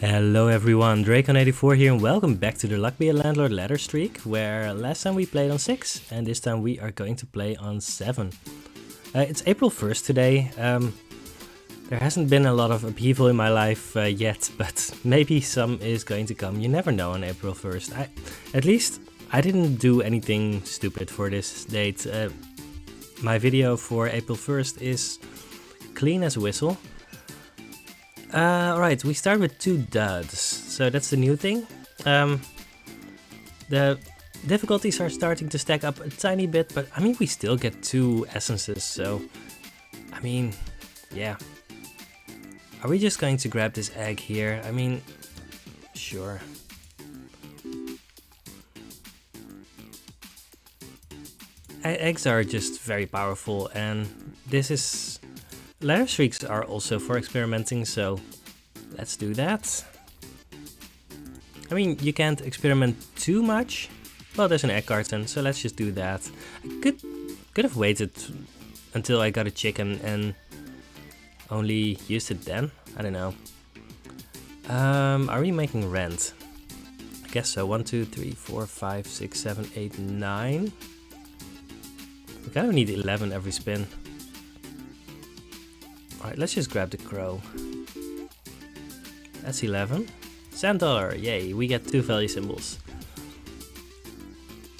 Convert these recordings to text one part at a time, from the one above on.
Hello everyone, Dracon84 here and welcome back to the Luck Be a Landlord ladder streak, where last time we played on 6 and this time we are going to play on 7. It's April 1st today. There hasn't been a lot of upheaval in my life yet, but maybe some is going to come. You never know on April 1st. At least I didn't do anything stupid for this date. My video for April 1st is clean as a whistle. Alright, we start with 2 duds, so that's the new thing. The difficulties are starting to stack up a tiny bit, but I mean we still get 2 essences, so I mean, yeah. Are we just going to grab this egg here? I mean, sure. Eggs are just very powerful, and this is... Ladder streaks are also for experimenting, so let's do that. I mean, you can't experiment too much. Well, there's an egg carton, so let's just do that. I could have waited until I got a chicken and only used it then. I don't know. Are we making rent? I guess so. 1, 2, 3, 4, 5, 6, 7, 8, 9. We kind of need 11 every spin. Alright, let's just grab the crow. That's 11. Sand dollar, yay, we get 2 value symbols.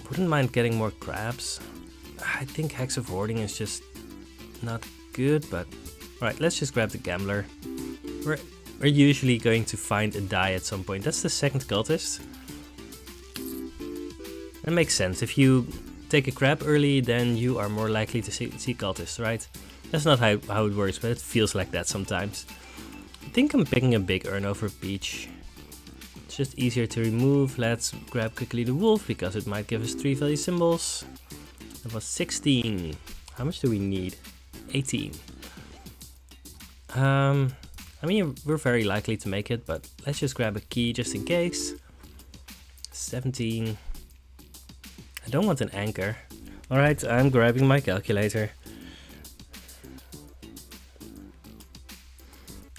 Wouldn't mind getting more crabs. I think Hex of Hoarding is just not good, but... Alright, let's just grab the gambler. We're usually going to find a die at some point. That's the second cultist. That makes sense. If you take a crab early, then you are more likely to see cultists, right? That's not how it works, but it feels like that sometimes. I think I'm picking a big urn over peach. It's just easier to remove. Let's grab quickly the wolf, because it might give us 3 value symbols. That was 16. How much do we need? 18. I mean, we're very likely to make it, but let's just grab a key just in case. 17. I don't want an anchor. Alright, I'm grabbing my calculator.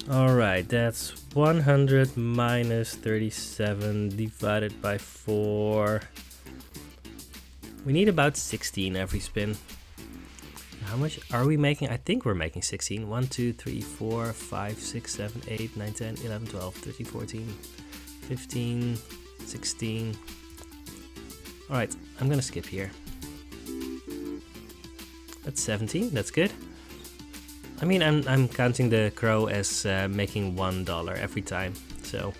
Alright, that's 100 minus 37 divided by 4. We need about 16 every spin. How much are we making? I think we're making 16. 1, 2, 3, 4, 5, 6, 7, 8, 9, 10, 11, 12, 13, 14, 15, 16. Alright, I'm gonna skip here. That's 17, that's good. I mean, I'm counting the crow as making $1 every time, so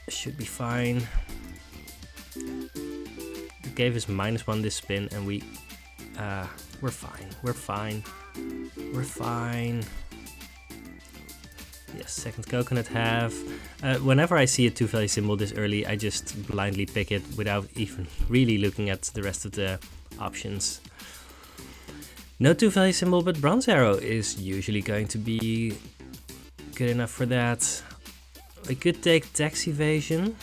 should be fine. It gave us -1 this spin, and we're fine. We're fine. We're fine. Yes, second coconut half. Whenever I see a 2 value symbol this early, I just blindly pick it without even really looking at the rest of the options. No 2 value symbol, but bronze arrow is usually going to be good enough for that. We could take tax evasion.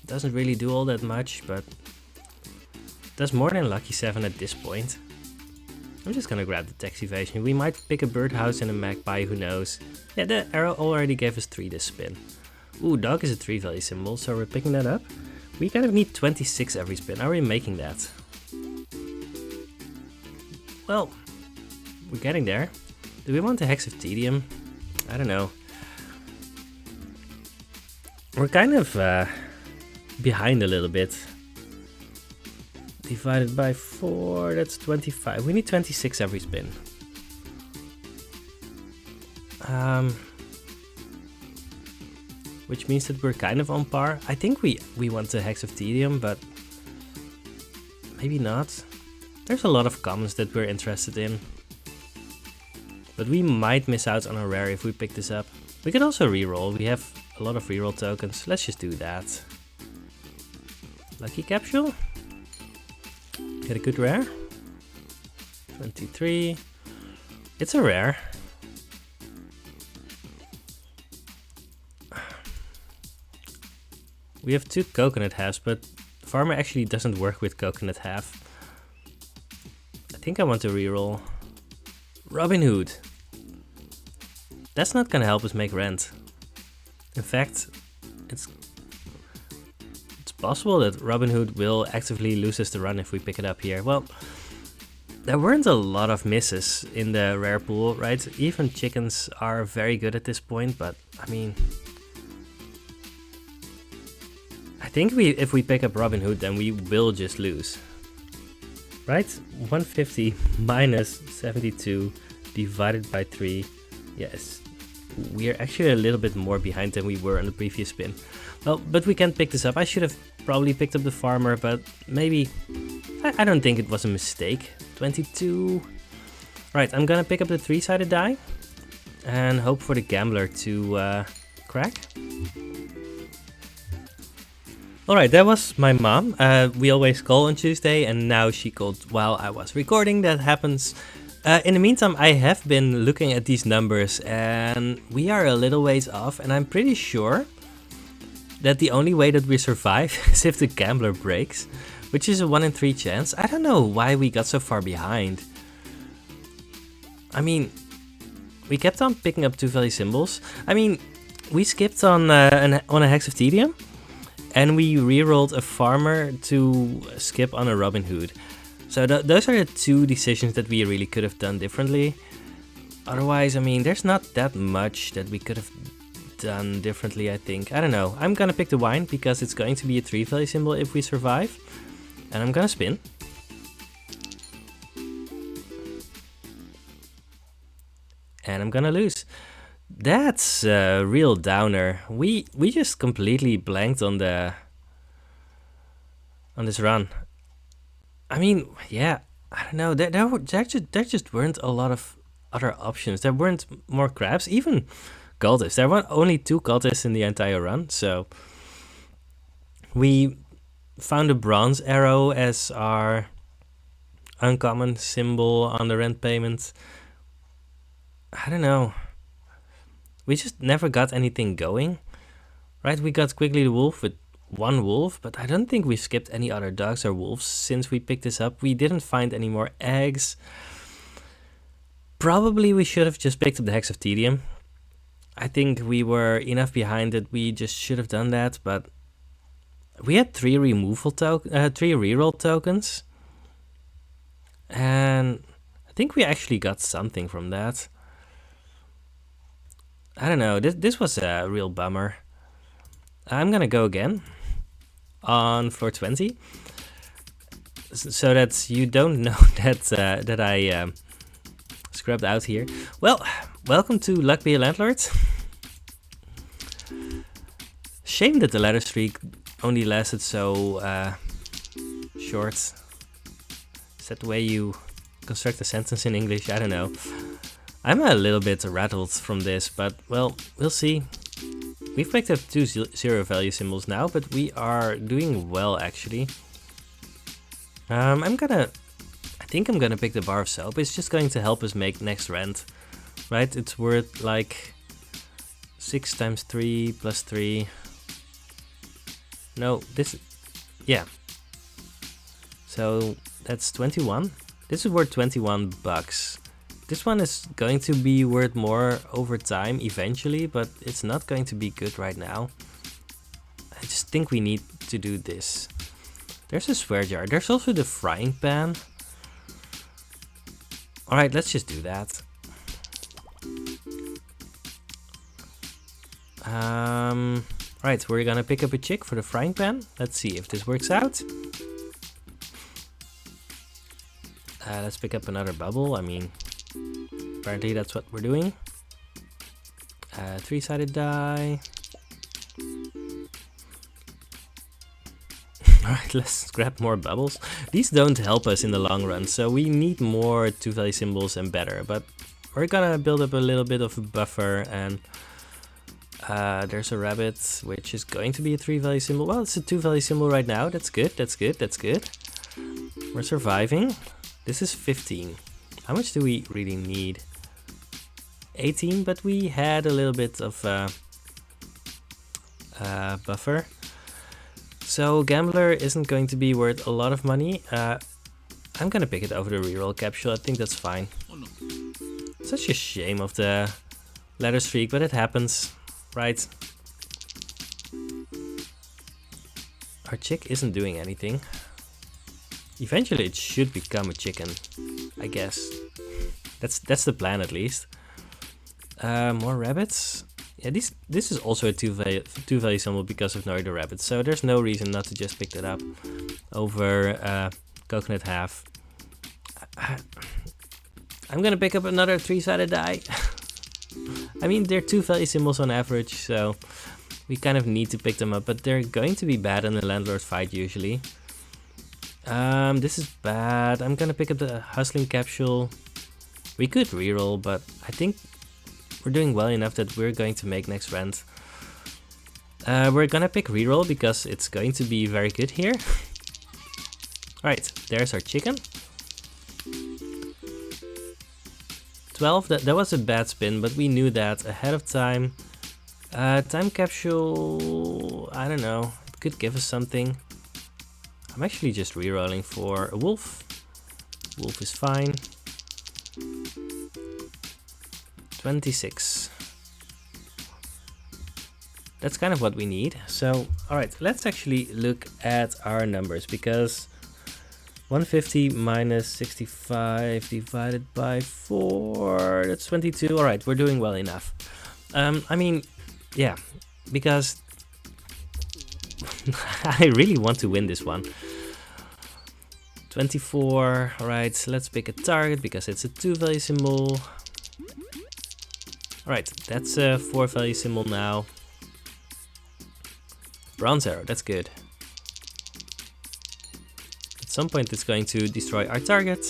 Doesn't really do all that much, but does more than lucky 7 at this point. I'm just gonna grab the tax evasion. We might pick a birdhouse and a magpie, who knows. Yeah, the arrow already gave us 3 this spin. Ooh, dog is a 3 value symbol, so we're picking that up. We kind of need 26 every spin. Are we making that? Well, we're getting there. Do we want a Hex of Tedium? I don't know. We're kind of behind a little bit. Divided by 4, that's 25. We need 26 every spin. Which means that we're kind of on par. I think we want a Hex of Tedium, but maybe not. There's a lot of commons that we're interested in. But we might miss out on a rare if we pick this up. We could also reroll. We have a lot of reroll tokens. Let's just do that. Lucky capsule. Get a good rare. 23. It's a rare. We have 2 coconut halves, but farmer actually doesn't work with coconut half. I think I want to reroll. Robin Hood. That's not gonna help us make rent. In fact, it's possible that Robin Hood will actively lose us the run if we pick it up here. Well, there weren't a lot of misses in the rare pool, right? Even chickens are very good at this point, but I mean, I think if we pick up Robin Hood, then we will just lose, right? 150 minus 72 divided by 3. Yes, we are actually a little bit more behind than we were on the previous spin. Well, but we can't pick this up. I should have probably picked up the farmer, but maybe... I don't think it was a mistake. 22. Right, I'm gonna pick up the 3-sided die and hope for the gambler to crack. Alright, that was my mom. We always call on Tuesday, and now she called while I was recording. That happens. In the meantime, I have been looking at these numbers, and we are a little ways off, and I'm pretty sure that the only way that we survive is if the gambler breaks, which is a 1 in 3 chance. I don't know why we got so far behind. I mean, we kept on picking up 2 value symbols. I mean, we skipped on a Hex of Tedium, and we rerolled a farmer to skip on a Robin Hood. So those are the 2 decisions that we really could have done differently. Otherwise, I mean, there's not that much that we could have done differently, I think. I don't know. I'm gonna pick the wine because it's going to be a 3 value symbol if we survive. And I'm gonna spin. And I'm gonna lose. That's a real downer. We just completely blanked on this run. I mean, yeah, I don't know. There just weren't a lot of other options. There weren't more crabs, even cultists. There were only 2 cultists in the entire run, so we found a bronze arrow as our uncommon symbol on the rent payment. I don't know. We just never got anything going, right? We got Quickly the Wolf with 1 wolf, but I don't think we skipped any other dogs or wolves since we picked this up. We didn't find any more eggs. Probably we should have just picked up the Hex of Tedium. I think we were enough behind that we just should have done that, but we had 3 reroll tokens, and I think we actually got something from that. I don't know, this was a real bummer. I'm gonna go again on floor 20, so that you don't know that I scrubbed out here. Well, welcome to Luck Be a Landlord. Shame that the ladder streak only lasted so short. Is that the way you construct a sentence in English? I don't know. I'm a little bit rattled from this, but well, we'll see. We've picked up 2 0 value symbols now, but we are doing well actually. I think I'm gonna pick the Bar of Soap. It's just going to help us make next rent, right? It's worth like 6 times 3 plus 3. No, yeah. So that's 21. This is worth 21 bucks. This one is going to be worth more over time eventually, but it's not going to be good right now. I just think we need to do this. There's a swear jar. There's also the frying pan. Alright, let's just do that. Right, we're gonna pick up a chick for the frying pan. Let's see if this works out. Let's pick up another bubble. I mean, apparently that's what we're doing. 3-sided die. Alright, let's grab more bubbles. These don't help us in the long run, so we need more 2 value symbols and better. But we're gonna build up a little bit of a buffer, and there's a rabbit, which is going to be a 3 value symbol. Well, it's a 2 value symbol right now. That's good, that's good, that's good. We're surviving. This is 15. How much do we really need? 18, but we had a little bit of buffer. So Gambler isn't going to be worth a lot of money. I'm gonna pick it over the reroll capsule. I think that's fine. Such a shame of the ladder streak, but it happens, right? Our chick isn't doing anything. Eventually it should become a chicken, I guess. That's the plan at least. More rabbits. Yeah, this is also a two value symbol because of no other rabbits, so there's no reason not to just pick that up over coconut half. I'm gonna pick up another 3-sided die. I mean, they're two value symbols on average, so we kind of need to pick them up, but they're going to be bad in the landlord fight usually. This is bad. I'm gonna pick up the hustling capsule. We could reroll, but I think we're doing well enough that we're going to make next rent. We're gonna pick reroll because it's going to be very good here. Alright, there's our chicken. 12, that was a bad spin, but we knew that ahead of time. Time capsule, I don't know, it could give us something. I'm actually just rerolling for a wolf. Wolf is fine. 26. That's kind of what we need. So, alright, let's actually look at our numbers, because 150 minus 65 divided by 4, that's 22. Alright, we're doing well enough. I mean, yeah, because I really want to win this one. 24, alright, let's pick a target because it's a 2 value symbol. Alright, that's a 4 value symbol now. Bronze arrow, that's good. At some point it's going to destroy our target.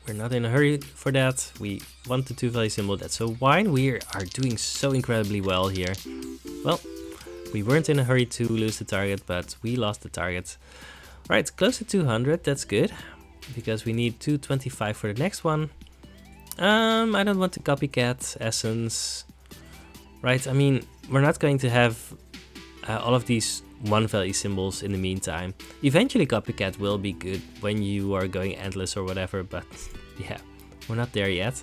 We're not in a hurry for that. We want the 2 value symbol, that's a wine. We are doing so incredibly well here. Well, we weren't in a hurry to lose the target, but we lost the target. Right, close to 200, that's good. Because we need 225 for the next one. I don't want to copycat essence. Right, I mean, we're not going to have all of these 1 value symbols in the meantime. Eventually copycat will be good when you are going endless or whatever, but yeah, we're not there yet.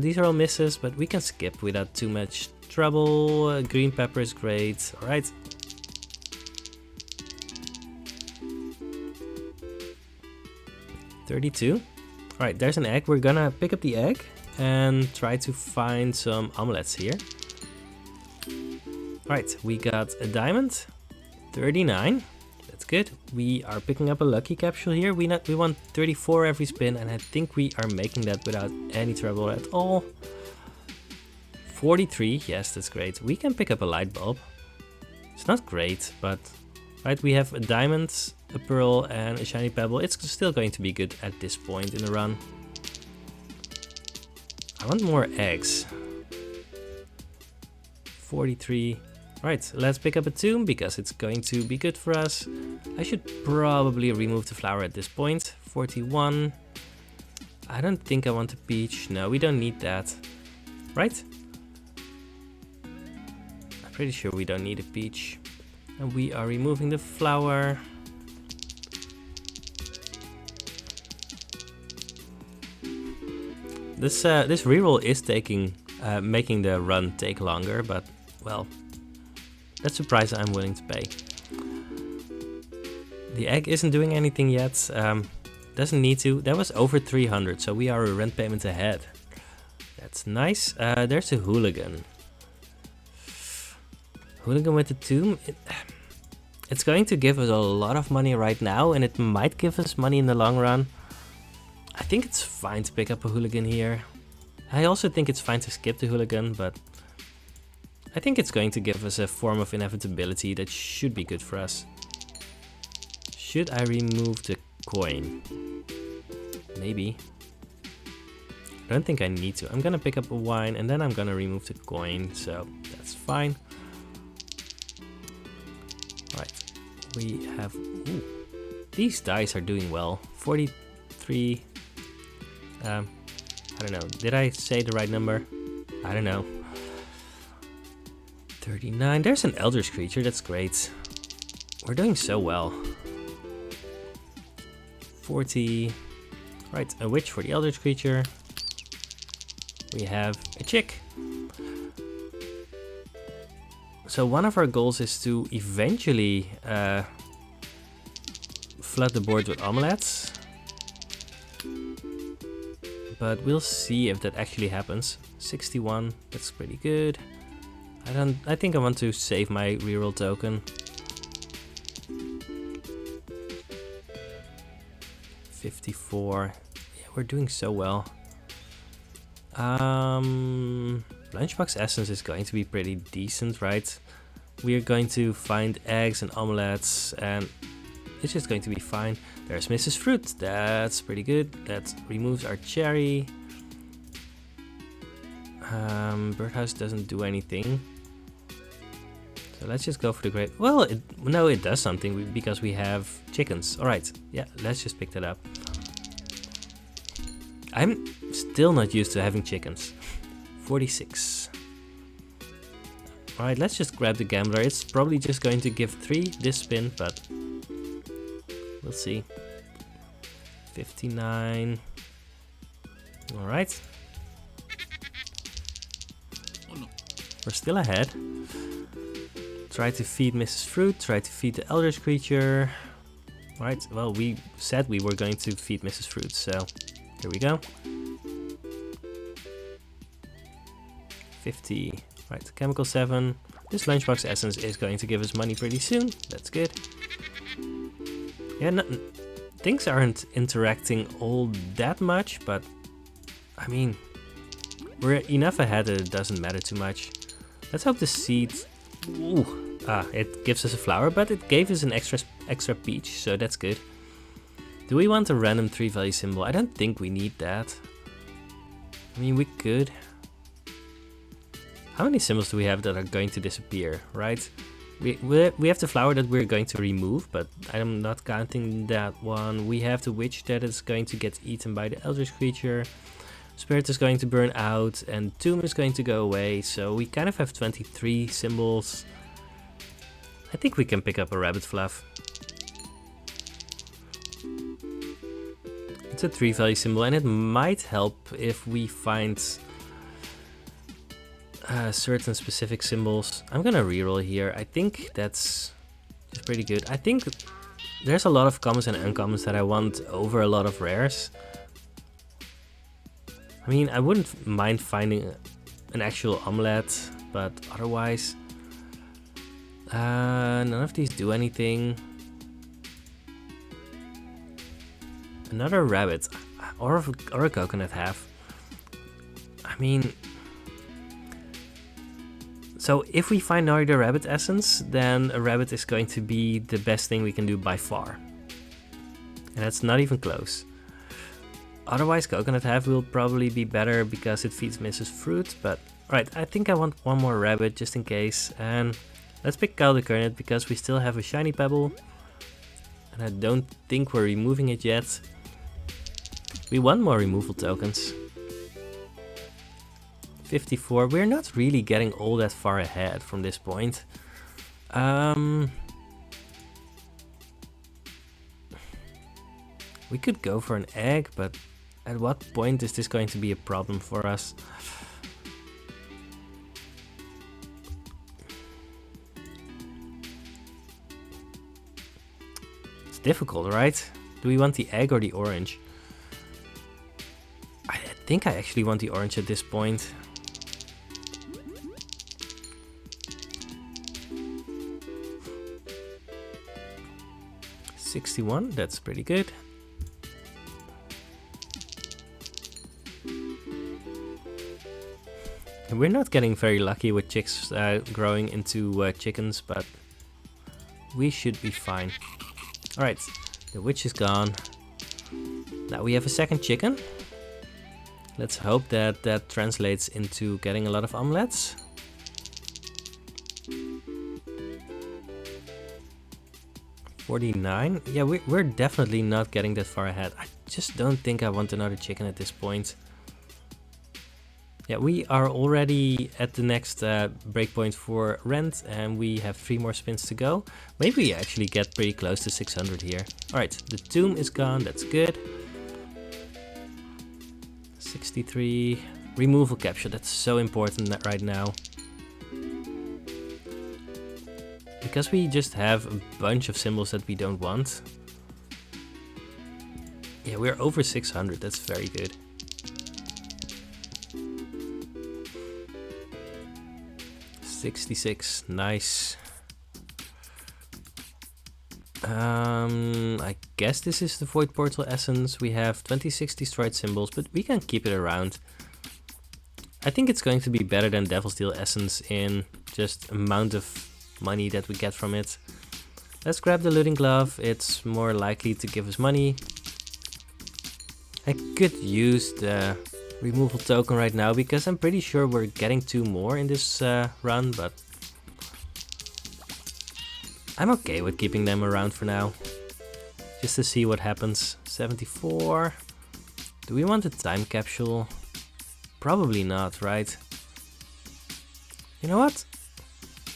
These are all misses, but we can skip without too much trouble. Green pepper is great, alright. $32. Alright, there's an egg. We're gonna pick up the egg and try to find some omelets here. Alright, we got a diamond. 39. That's good. We are picking up a lucky capsule here. We want 34 every spin, and I think we are making that without any trouble at all. 43. Yes, that's great. We can pick up a light bulb. It's not great, but right, we have a diamond, a pearl, and a shiny pebble. It's still going to be good at this point in the run. I want more eggs. 43. Right, let's pick up a tomb because it's going to be good for us. I should probably remove the flower at this point. 41. I don't think I want a peach. No, we don't need that. Right? I'm pretty sure we don't need a peach. And we are removing the flower. This reroll is making the run take longer, but well, that's the price I'm willing to pay. The egg isn't doing anything yet. Doesn't need to. That was over 300, so we are a rent payment ahead. That's nice. There's a hooligan. Hooligan with the tomb. It's going to give us a lot of money right now, and it might give us money in the long run. I think it's fine to pick up a hooligan here. I also think it's fine to skip the hooligan, but I think it's going to give us a form of inevitability that should be good for us. Should I remove the coin? Maybe. I don't think I need to. I'm gonna pick up a wine and then I'm gonna remove the coin, so that's fine. Alright, we have... Ooh, these dice are doing well. 43... I don't know. Did I say the right number? I don't know. 39. There's an Eldritch creature. That's great. We're doing so well. 40. Right, a witch for the Eldritch creature. We have a chick. So one of our goals is to eventually flood the board with omelets. But we'll see if that actually happens. 61, that's pretty good. I think I want to save my reroll token. 54. Yeah, we're doing so well. Lunchbox essence is going to be pretty decent, right? We're going to find eggs and omelets, and it's just going to be fine. There's Mrs. Fruit, that's pretty good. That removes our cherry. Birdhouse doesn't do anything. So let's just go for the grape. Well, no, it does something because we have chickens. Alright, yeah, let's just pick that up. I'm still not used to having chickens. 46. Alright, let's just grab the gambler. It's probably just going to give 3 this spin, but we'll see. 59. Alright. We're still ahead. Try to feed Mrs. Fruit, try to feed the Eldritch Creature. Alright, well, we said we were going to feed Mrs. Fruit, so here we go. 50. Right, Chemical 7. This Lunchbox Essence is going to give us money pretty soon. That's good. Yeah, things aren't interacting all that much, but I mean, we're enough ahead that it doesn't matter too much. Let's hope the seed... Ooh, it gives us a flower, but it gave us an extra peach, so that's good. Do we want a random 3-value symbol? I don't think we need that. I mean, we could. How many symbols do we have that are going to disappear, right? We have the flower that we're going to remove, but I'm not counting that one. We have the witch that is going to get eaten by the Eldritch Creature. Spirit is going to burn out, and Tomb is going to go away, so we kind of have 23 symbols. I think we can pick up a rabbit fluff. It's a 3-value symbol, and it might help if we find certain specific symbols. I'm gonna reroll here. I think that's pretty good. I think there's a lot of commons and uncommons that I want over a lot of rares. I mean, I wouldn't mind finding an actual omelette, but otherwise, none of these do anything. Another rabbit, or a coconut half. I mean, so if we find another rabbit essence, then a rabbit is going to be the best thing we can do by far. And that's not even close. Otherwise, coconut half will probably be better because it feeds Mrs. Fruit, but alright, I think I want one more rabbit just in case. And let's pick Caldecornet because we still have a shiny pebble. And I don't think we're removing it yet. We want more removal tokens. 54, we're not really getting all that far ahead from this point. We could go for an egg, but at what point is this going to be a problem for us? It's difficult, right? Do we want the egg or the orange? I think I actually want the orange at this point. $61, that's pretty good. And we're not getting very lucky with chicks growing into chickens, but we should be fine. Alright, the witch is gone. Now we have a second chicken. Let's hope that that translates into getting a lot of omelets. $49. Yeah, we're definitely not getting that far ahead. I just don't think I want another chicken at this point. Yeah, we are already at the next breakpoint for rent, and we have 3 more spins to go. Maybe we actually get pretty close to 600 here. Alright, the tomb is gone, that's good. 63. Removal capture, that's so important right now. because we just have a bunch of symbols that we don't want. Yeah, we're over 600, that's very good. $66, nice. I guess this is the Void Portal Essence. We have 26 destroyed symbols, but we can keep it around. I think it's going to be better than Devil's Deal Essence in just amount of money that we get from it. Let's grab the Looting Glove, it's more likely to give us money. I could use the removal token right now because I'm pretty sure we're getting 2 more in this run, but I'm okay with keeping them around for now, just to see what happens. 74. Do we want a time capsule? Probably not, right? You know what?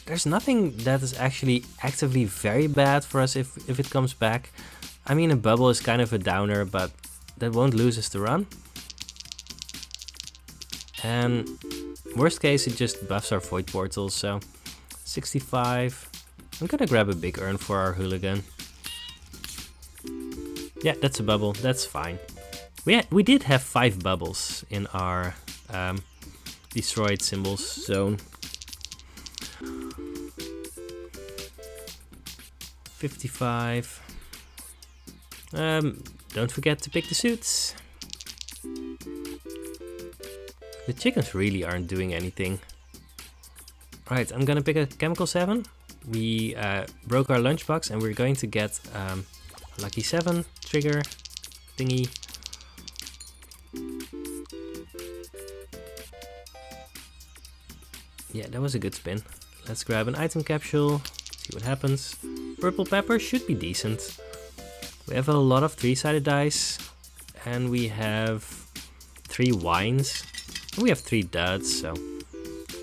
There's nothing that is actually actively very bad for us if it comes back. I mean, a bubble is kind of a downer, but that won't lose us the run. And worst case, it just buffs our Void Portals, so 65. I'm gonna grab a big urn for our hooligan. Yeah, that's a bubble, that's fine. We did have 5 bubbles in our destroyed symbols zone. 55. Don't forget to pick the suits. The chickens really aren't doing anything. Right, I'm gonna pick a chemical 7. We broke our lunchbox and we're going to get lucky 7 trigger thingy. Yeah, that was a good spin. Let's grab an item capsule, see what happens. Purple pepper should be decent. We have a lot of 3-sided dice and we have 3 wines. And we have 3 duds, so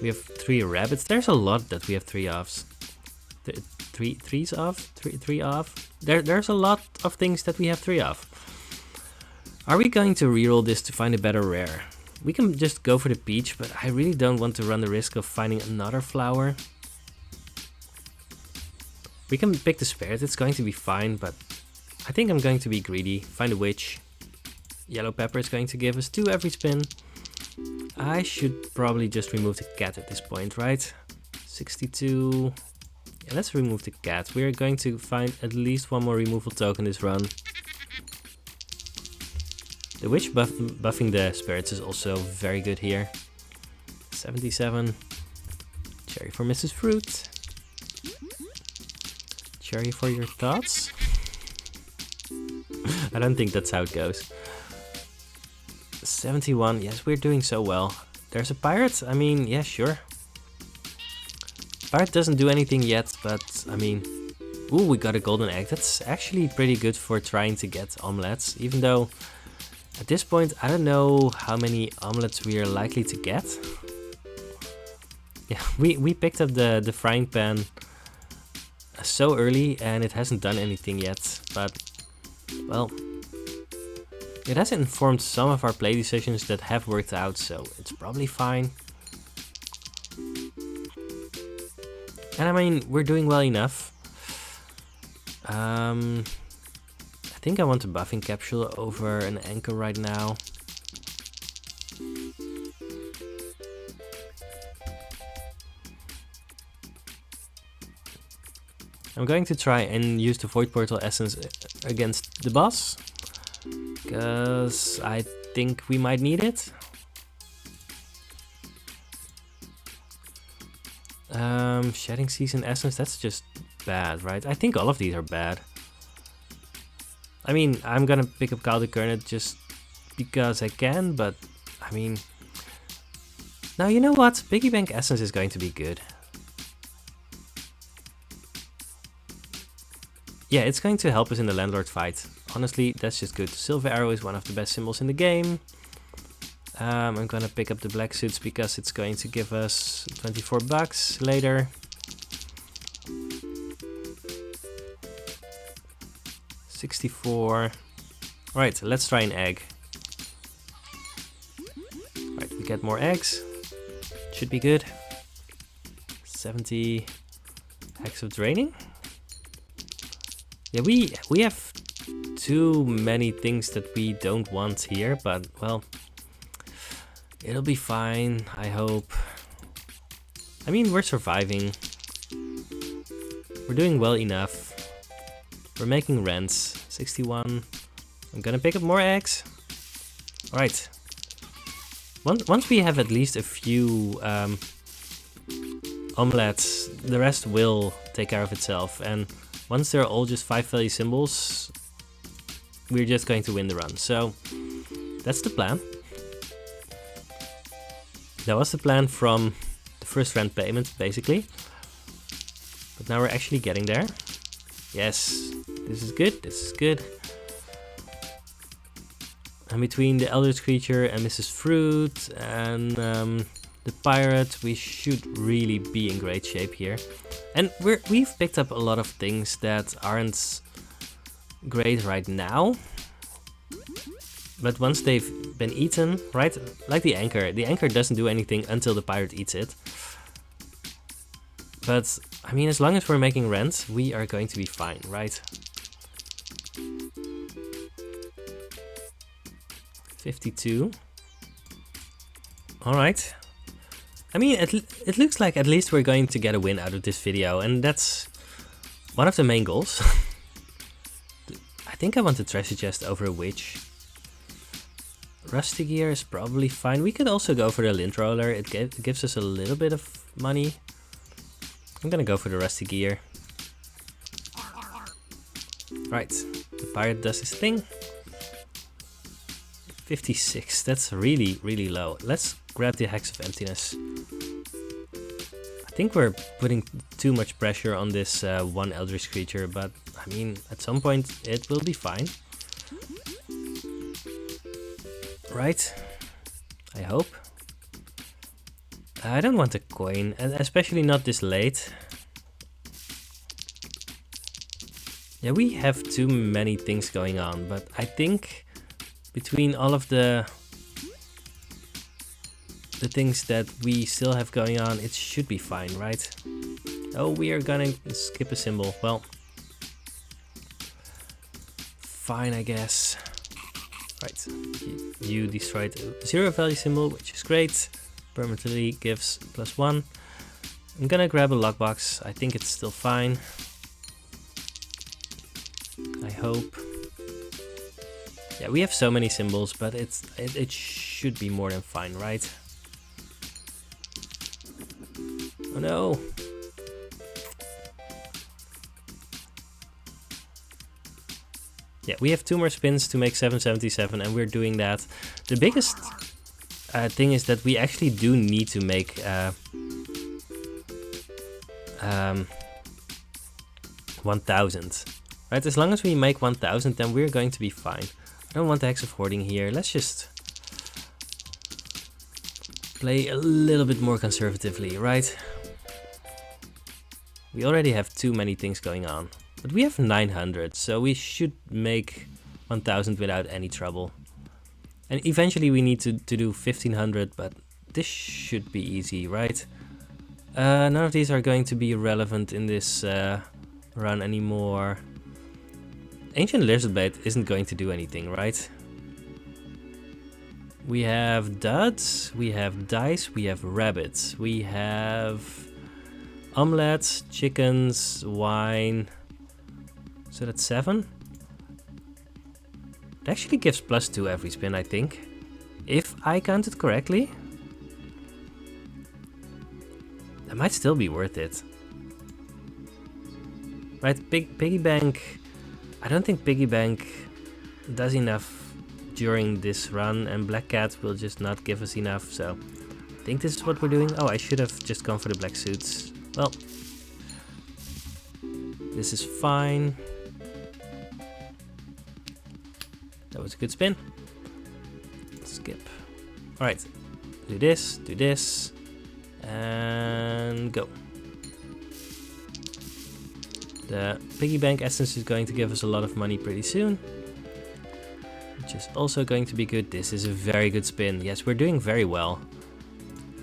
we have 3 rabbits. There's a lot that we have 3 offs. Threes off? Three off? There's a lot of things that we have 3 off. Are we going to reroll this to find a better rare? We can just go for the peach, but I really don't want to run the risk of finding another flower. We can pick the spirit, it's going to be fine, but I think I'm going to be greedy. Find a witch. Yellow pepper is going to give us 2 every spin. I should probably just remove the cat at this point, right? 62. Yeah, let's remove the cat. We're going to find at least 1 more removal token this run. The witch buffing the spirits is also very good here. 77. Cherry for Mrs. Fruit. Cherry for your thoughts. I don't think that's how it goes. 71. Yes, we're doing so well. There's a pirate? I mean, yeah, sure. Pirate doesn't do anything yet, but I mean... Ooh, we got a golden egg. That's actually pretty good for trying to get omelets, even though at this point I don't know how many omelets we are likely to get. Yeah, we picked up the frying pan so early and it hasn't done anything yet, but well, it has informed some of our play decisions that have worked out, so it's probably fine. And I mean, we're doing well enough. I think I want a buffing capsule over an anchor right now. I'm going to try and use the Void Portal Essence against the boss, because I think we might need it. Shedding Season Essence, that's just bad, right? I think all of these are bad. I mean, I'm gonna pick up Calder Kernet just because I can, but I mean... Now, you know what? Piggy Bank Essence is going to be good. Yeah, it's going to help us in the Landlord fight. Honestly, that's just good. Silver Arrow is one of the best symbols in the game. I'm gonna pick up the black suits because it's going to give us 24 bucks later. $64. Alright, let's try an egg. Alright, we get more eggs. Should be good. 70. Hex of Draining. Yeah, we have too many things that we don't want here, but well, it'll be fine, I hope. I mean, we're surviving. We're doing well enough. We're making rents. 61. I'm gonna pick up more eggs. Alright. Once we have at least a few omelets, the rest will take care of itself. And once they're all just 5 value symbols, we're just going to win the run. So that's the plan. That was the plan from the first rent payment, basically. But now we're actually getting there. Yes, this is good, this is good. And between the Eldritch Creature and Mrs. Fruit and the Pirate, we should really be in great shape here. And we've picked up a lot of things that aren't great right now. But once they've been eaten, right, like the anchor doesn't do anything until the Pirate eats it. But, I mean, as long as we're making rent, we are going to be fine, right? 52. Alright. I mean, it looks like at least we're going to get a win out of this video, and that's one of the main goals. I think I want a treasure chest over a witch. Rusty gear is probably fine. We could also go for the lint roller. It gives us a little bit of money. I'm gonna go for the rusty gear. Right, the pirate does his thing. 56, that's really, really low. Let's grab the Hex of Emptiness. I think we're putting too much pressure on this one Eldritch Creature, but I mean, at some point it will be fine. Right, I hope. I don't want a coin, and especially not this late. Yeah, we have too many things going on, but I think between all of the things that we still have going on, it should be fine, right? Oh, we are gonna skip a symbol. Well, fine, I guess. Right, you destroyed a 0 value symbol, which is great. Permanently gives +1. I'm gonna grab a lockbox. I think it's still fine. I hope. Yeah, we have so many symbols, but it should be more than fine, right? Oh no! Yeah, we have 2 more spins to make 777, and we're doing that. The biggest thing is that we actually do need to make 1000. Right, as long as we make 1000, then we're going to be fine. I don't want the Hex of Hoarding here. Let's just play a little bit more conservatively, right? We already have too many things going on. But we have 900, so we should make 1000 without any trouble. And eventually we need to do 1500, but this should be easy, right? None of these are going to be relevant in this run anymore. Ancient Lizardblade isn't going to do anything, right? We have duds, we have dice, we have rabbits, we have omelets, chickens, wine. So that's 7. It actually gives +2 every spin, I think. If I counted correctly. That might still be worth it. Right, Piggy Bank. I don't think Piggy Bank does enough during this run, and Black Cat will just not give us enough, so I think this is what we're doing. Oh, I should have just gone for the black suits. Well, this is fine. That was a good spin. Skip. Alright, do this, and go. The piggy bank essence is going to give us a lot of money pretty soon, which is also going to be good. This is a very good spin. Yes, we're doing very well.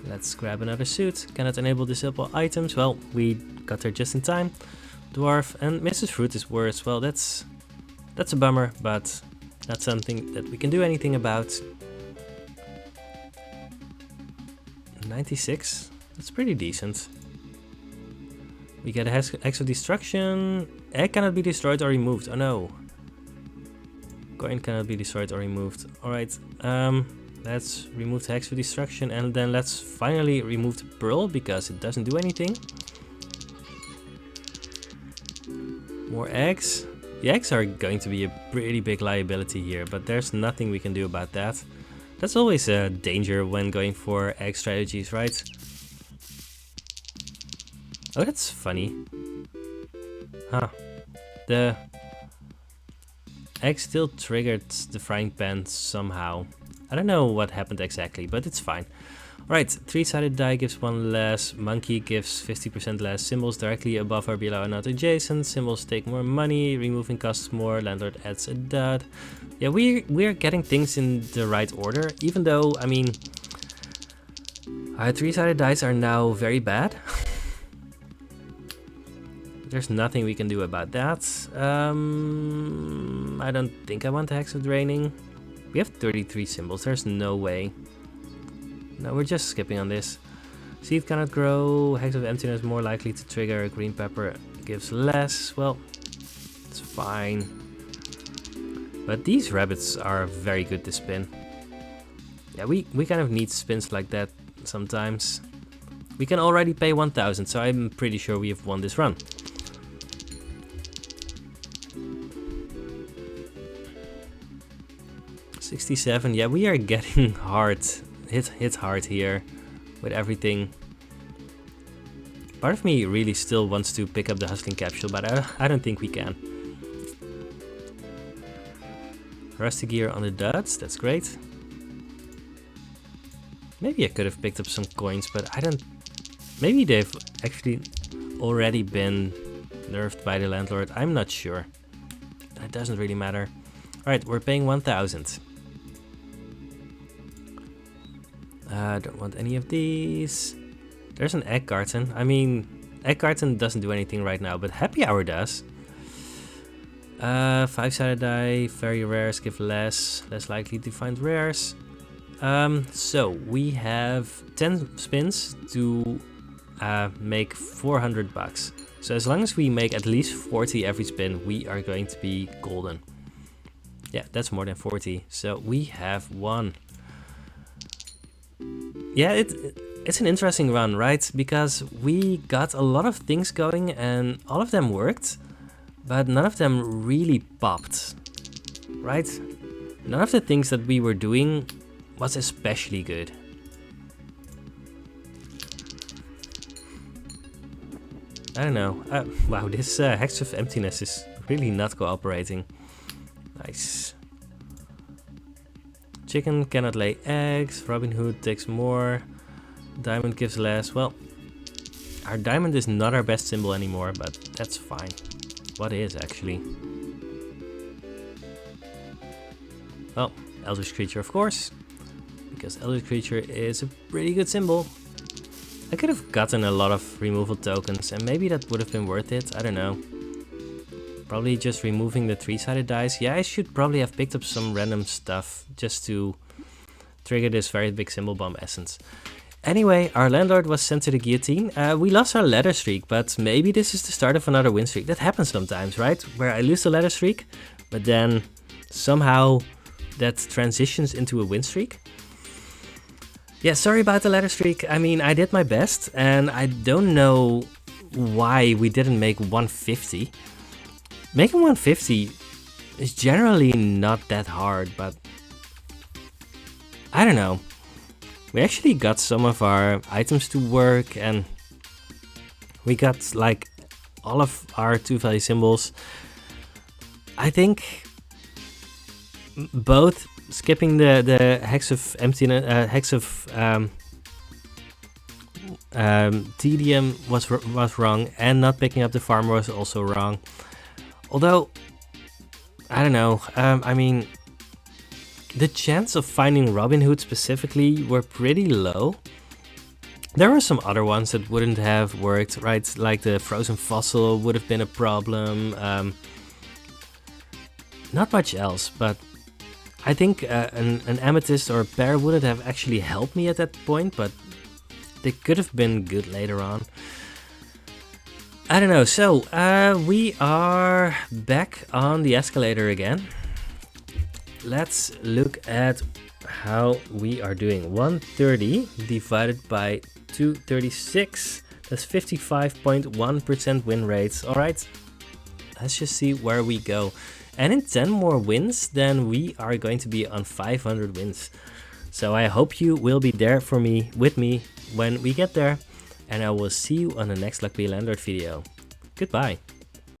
Let's grab another suit. Cannot enable disable items. Well, we got there just in time. Dwarf and Mrs. Fruit is worse. Well, that's a bummer, but not something that we can do anything about. 96. That's pretty decent. We get a Hex of Destruction. Egg cannot be destroyed or removed. Oh no. Coin cannot be destroyed or removed. Alright, let's remove the Hex of Destruction and then let's finally remove the Pearl because it doesn't do anything. More eggs. The eggs are going to be a pretty big liability here, but there's nothing we can do about that. That's always a danger when going for egg strategies, right? Oh, that's funny. Huh. The egg still triggered the frying pan somehow. I don't know what happened exactly, but it's fine. Alright, 3-sided die gives 1 less, monkey gives 50% less, symbols directly above or below are not adjacent, symbols take more money, removing costs more, landlord adds a dot. Yeah, we're getting things in the right order, even though, I mean, our 3-sided dice are now very bad. There's nothing we can do about that. I don't think I want the Hex of Draining. We have 33 symbols, there's no way. No, we're just skipping on this. Seed cannot grow, Hex of Emptiness more likely to trigger, green pepper gives less. Well, it's fine. But these rabbits are very good to spin. Yeah, we kind of need spins like that sometimes. We can already pay 1000, so I'm pretty sure we have won this run. $67, yeah, we are getting hard. Hit hard here with everything. Part of me really still wants to pick up the hustling capsule, but I don't think we can. Rusty gear on the duds, that's great. Maybe I could have picked up some coins, but I don't... Maybe they've actually already been nerfed by the landlord, I'm not sure. It doesn't really matter. Alright, we're paying 1000. Don't want any of these. There's an egg carton. I mean, egg carton doesn't do anything right now, but happy hour does. 5-sided die, very rares give less likely to find rares. So we have 10 spins to make 400 bucks. So as long as we make at least 40 every spin, we are going to be golden. Yeah, that's more than 40. So we have won. Yeah, it's an interesting run, right? Because we got a lot of things going and all of them worked, but none of them really popped, right? None of the things that we were doing was especially good. I don't know. Wow, this Hex of Emptiness is really not cooperating. Nice. Chicken cannot lay eggs, Robin Hood takes more, diamond gives less. Well, our diamond is not our best symbol anymore, but that's fine. What is actually? Well, Eldritch Creature of course, because Eldritch Creature is a pretty good symbol. I could have gotten a lot of removal tokens and maybe that would have been worth it, I don't know. Probably just removing the 3-sided dice. Yeah, I should probably have picked up some random stuff just to trigger this very big symbol bomb essence. Anyway, our landlord was sent to the guillotine. We lost our ladder streak, but maybe this is the start of another win streak. That happens sometimes, right? Where I lose the ladder streak, but then somehow that transitions into a win streak. Yeah, sorry about the ladder streak. I mean, I did my best and I don't know why we didn't make 150. Making 150 is generally not that hard, but I don't know. We actually got some of our items to work and we got like all of our 2-value symbols. I think both skipping the Hex of Emptiness, Hex of Tedium was wrong, and not picking up the farmer was also wrong. Although, I don't know, I mean, the chance of finding Robin Hood specifically were pretty low. There were some other ones that wouldn't have worked, right? Like the frozen fossil would have been a problem. Not much else, but I think an amethyst or a pear wouldn't have actually helped me at that point, but they could have been good later on. I don't know. So we are back on the escalator again. Let's look at how we are doing. 130 divided by 236. That's 55.1% win rates. All right, let's just see where we go. And in 10 more wins, then we are going to be on 500 wins. So I hope you will be there for me, with me, when we get there. And I will see you on the next Luck Be a Landlord video. Goodbye.